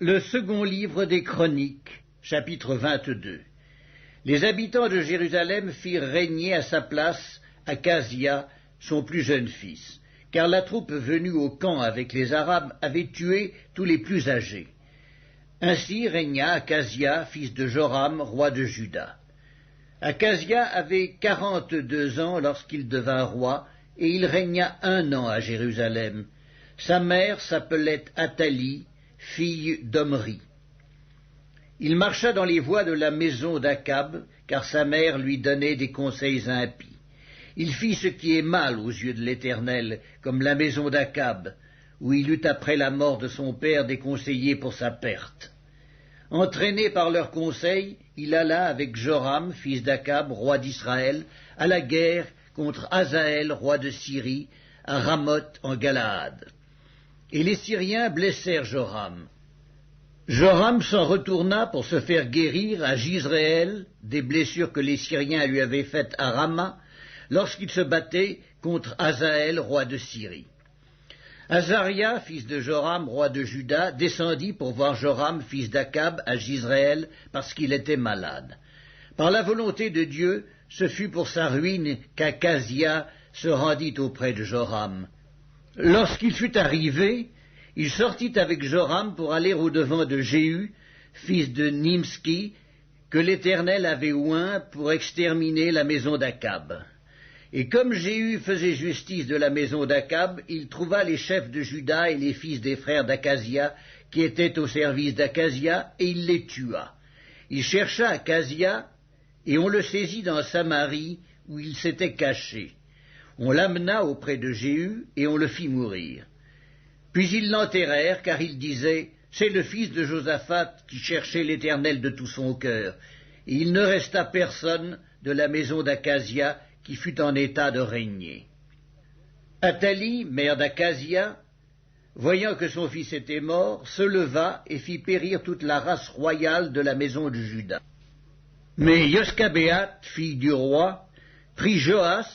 Le second livre des Chroniques, chapitre 22. Les habitants de Jérusalem firent régner à sa place Achasia, son plus jeune fils, car la troupe venue au camp avec les Arabes avait tué tous les plus âgés. Ainsi régna Achasia, fils de Joram, roi de Juda. Achasia avait 42 ans lorsqu'il devint roi, et il régna 1 an à Jérusalem. Sa mère s'appelait Athalie, fille d'Omri. Il marcha dans les voies de la maison d'Akab, car sa mère lui donnait des conseils impies. Il fit ce qui est mal aux yeux de l'Éternel, comme la maison d'Akab, où il eut après la mort de son père des conseillers pour sa perte. Entraîné par leurs conseils, il alla avec Joram, fils d'Akab, roi d'Israël, à la guerre contre Hazaël, roi de Syrie, à Ramoth en Galaad. Et les Syriens blessèrent Joram. Joram s'en retourna pour se faire guérir à Jizréel des blessures que les Syriens lui avaient faites à Rama, lorsqu'il se battait contre Hazaël, roi de Syrie. Azaria, fils de Joram, roi de Juda, descendit pour voir Joram, fils d'Akab, à Jizréel, parce qu'il était malade. Par la volonté de Dieu, ce fut pour sa ruine qu'Achasia se rendit auprès de Joram. Lorsqu'il fut arrivé, il sortit avec Joram pour aller au-devant de Jéhu, fils de Nimski, que l'Éternel avait oint pour exterminer la maison d'Akab. Et comme Jéhu faisait justice de la maison d'Akab, il trouva les chefs de Juda et les fils des frères d'Achasia, qui étaient au service d'Achasia, et il les tua. Il chercha Achasia, et on le saisit dans Samarie, où il s'était caché. On l'amena auprès de Jéhu, et on le fit mourir. Puis ils l'enterrèrent, car ils disaient, « C'est le fils de Josaphat qui cherchait l'Éternel de tout son cœur. » Et il ne resta personne de la maison d'Achasia qui fut en état de régner. Athalie, mère d'Achasia, voyant que son fils était mort, se leva et fit périr toute la race royale de la maison de Juda. Mais Yoskabéat, fille du roi, prit Joas,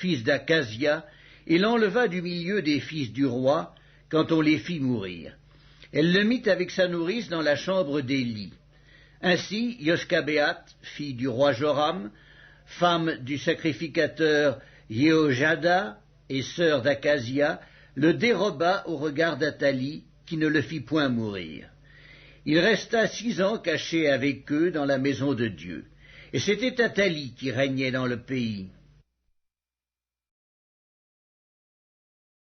fils d'Achasia, et l'enleva du milieu des fils du roi, quand on les fit mourir. Elle le mit avec sa nourrice dans la chambre d'Élie. Ainsi, Yoskabéat, fille du roi Joram, femme du sacrificateur Jéhojada et sœur d'Achasia, le déroba au regard d'Athalie, qui ne le fit point mourir. Il resta 6 ans caché avec eux dans la maison de Dieu. Et c'était Athalie qui régnait dans le pays.